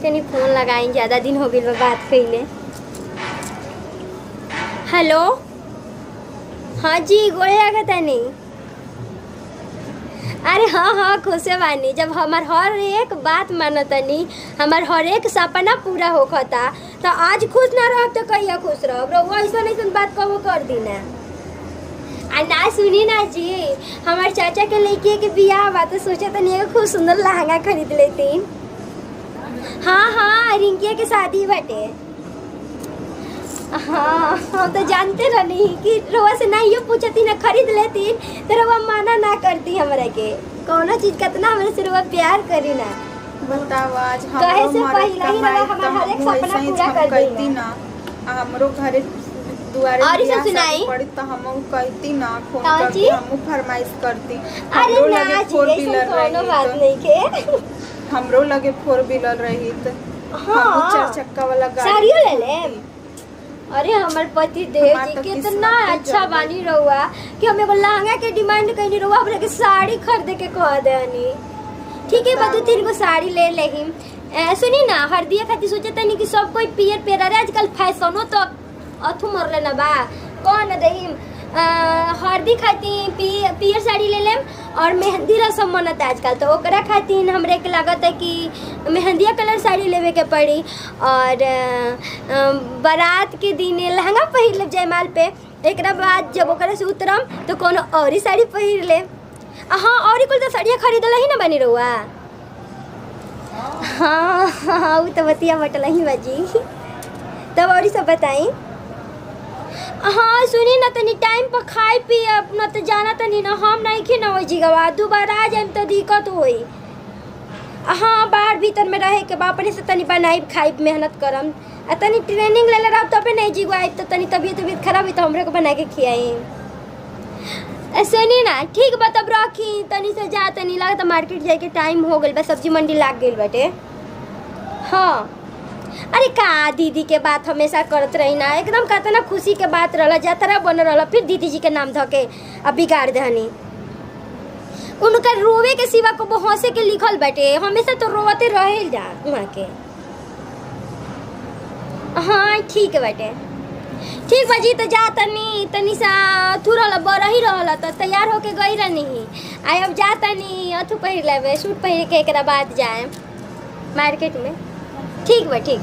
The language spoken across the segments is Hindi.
तनी फोन लगाई, ज़्यादा दिन हो गई बात कइले। हेलो, हाँ जी, गोले लगा तनी। अरे हाँ खुश बानी, जब हमार हर एक बात मानतनी, हमार हर एक सपना पूरा होखता, तो आज खुश ना रहब तो कहिया खुश रहब। रउआ ऐसा बात कबो कर दी ना। आ ना सुनी ना जी, हमार चाचा के लड़की के बियाह बा, तो सोचा तनी एगो खूब सुंदर लहंगा खरीद लेतीन। हाँ रिंकिया के शादी बाटे। हाँ हम तो जानते रहनी कि रउआ से नहीं पूछती ना खरीद लेती, तो रउआ माना ना करती हमरा के। कौनो चीज कितना हमरे से रउआ प्यार करी ना। बताओ आज कहे से पहले ही रउआ हमार हर एक सपना पूरा कर देती ना। हमरो घरे दुआरे और इसे सुनाई पड़ी तो हम कहती ना, फोन कौन करके चीज? हम फरमाइश करती। अरे हमरो ना लगे जी, फोर ऐसा व्हीलर कोनो बात रही, नहीं के। हमरो लगे फोर व्हीलर रही तो हम चार चक्का वाला गाड़ी साड़ियों ले ले। अरे हमार पति देव हमार जी तो कितना किस्मत अच्छा जब बानी रहुआ कि हम एगो लहंगा के डिमांड कइनी, रहुआ हमरा के साड़ी खरीदे के कह देनी। ठीक है, बदू 3 गो साड़ी ले लेहिम। सुनी ना, हरदिया खातिर सोचे तनी कि सब कोई पियर पियर, अरे आजकल फैशनो तो अथु मरले ना बा। कौन देहिम हरदी खातिर पियर साड़ी ले लेम, और मेहंदी रसम मनता आजकल, तो ओकरा खातिर हमरे के लागत है कि मेहंदिया कलर साड़ी लेवे के पड़ी। और बारात के दिन लहंगा पहिर लेब जयमाल पे। एक बाद जब ओकरा से उतरम तो कोनो और साड़ी पहिर लेब। हाँ, और कुल तो साड़ियाँ खरीदल ही ना बनी रहुआ। हाँ वो तो बतिया बटल ही बाजी। तब और सब बताई। हाँ सुनी ना, तनी टाइम पर खाए पिए ना, तो जाना तनी ना हम नहीं खी ना हो जीवा, दोबारा आ जाए तो दिक्कत होई। हाँ बाहर भीतर में रहे के अपने से तनी बनाई खाई मेहनत करम। आ तनी ट्रेनिंग ले रहा तो पे नहीं जीवा, तो तनी तबीयत खराब हुई तो हमरे को बना के खियाई। सुनी ना, ठीक बा तब रखी, तनी से जा, तनी लगा तो मार्केट जाए के टाइम हो गई बा, सब्जी मंडी लाग गई बाटे। हाँ अरे का दीदी के बात हमेशा करत रही ना, एकदम कहते ना खुशी के बात रहला, जातरा बन रहला, फिर दीदी जी के नाम धके अब बिगाड़ दहनी। उनका रोवे के सिवा को हंसे के लिखल बाटे, हमेशा तो रोवते रहे जा वहाँ के। हाँ ठीक बाटे, ठीक बाजी, तो जा तनी सा अथु रहला, बड़ा ही रहला, तो तैयार होके गई रहनी। आए अब जा तनी अथु पहिर लेबे, सूट पहिर के एक बाद जाए मार्केट में। ठीक बा, ठीक।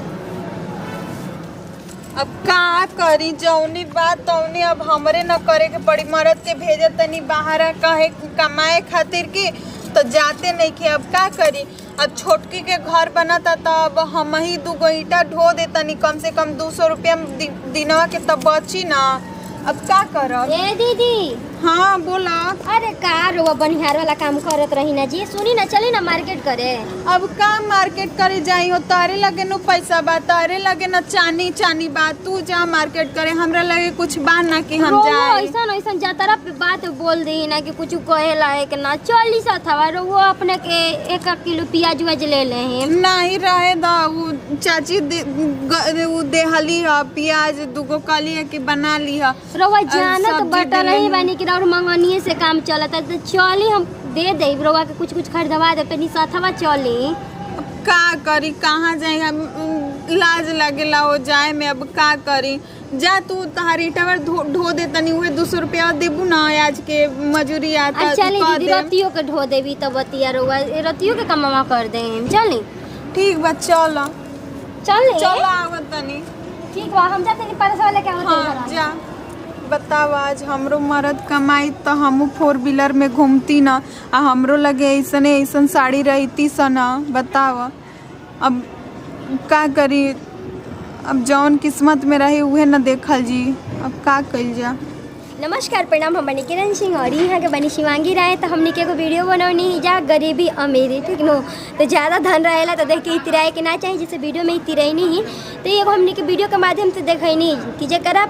अब का करी, जौनी बात तौनी अब हमरे न करे के पड़ी। मरद के भेजे तनी बाहर कहे कमाए खातिर की, तो जाते नहीं कि अब का करी। अब छोटकी के घर बनता तो अब हम ही 2 गो ईंटा ढो देतनी, कम से कम 200 रुपया दिनवा के तब बची ना। अब का करब। ए दीदी। हाँ बोला। अरे का रोवा बनिहार वाला काम करत रही ना जी। सुनी ना, चली ना मार्केट करे। अब का मार्केट करे जाई हो, तारे लगे नो पैसा बा, तारे लगे ना चानी बा, तू जा मार्केट करे, हमरा लगे कुछ बा ना कि हम जाए। ऐसा जातरा पे बात बोल दी ना कि कुछ कहे लायक ना, चली सा था वो अपने के 1 किलो प्याज वज ले ले नहीं रहे दा, वो चाची देहली है प्याज 2 गो कली है कि बना ली है। रोवा जानत बटा रही बानी कि और मंगनिए से काम चलता, तो चली हम दे दे रोवा के कुछ खरीदवा दे, तनी साथवा चली। का करी, कहाँ जाए, लाज लगेला हो जाए में। अब का करी, जा तू तहारी टावर ढो दे तनी, उहे 200 रुपया देबू ना, आज के मजूरी आता। चली दीदी, रतियों के ढो देवी तो बतिया रोवा, रतियों के कमावा कर दे। चली ठीक बा, चल आवत तनी। ठीक बा, हम जाते नहीं पैसा वाले के आवत। हाँ जा। बताओ आज हमरो मर्द कमाई तो हमू 4 व्हीलर में घूमती ना, आ हमरो लगे ऐसन साड़ी रहती सना। बताओ अब का करी, अब जौन किस्मत में रही उहे न देखल जी, अब का कइल जा। नमस्कार प्रणाम, हम बनी किरण सिंह और यहाँ के बनी शिवांगी राय। तो हमने के एगो वीडियो बनौनी जा गरीबी अमीरी, ठीक नो, तो ज़्यादा धन रहेला तो देख के इतराए के ना चाहिए, जैसे वीडियो में इतरैनी ही। तो एगो हमने के वीडियो के माध्यम से देखैनी कि जरा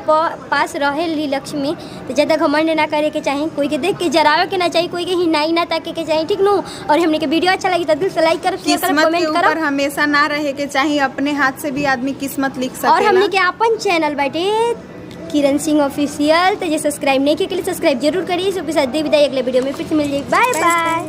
पास रहे ली लक्ष्मी, तो ज़्यादा घमंड ना करे के चाहिए, कोई के देख के जरावे के ना चाहिए, कोई के हिनाई ना ताके के चाहिए, ठीक नो। और हमने के वीडियो अच्छा लगी तो दिल से लाइक करो, शेयर करो, कमेंट करो। हमेशा ना रहे के चाहिए, अपने हाथ से भी आदमी किस्मत लिख सकेला। और हमने के अपन चैनल बाटे किरण सिंह ऑफिशियल, तो जो सब्सक्राइब नहीं किया के लिए सब्सक्राइब जरूर करिए। इसके साथ दे विदाई, अगले वीडियो में फिर से मिल जाएगी। Bye bye.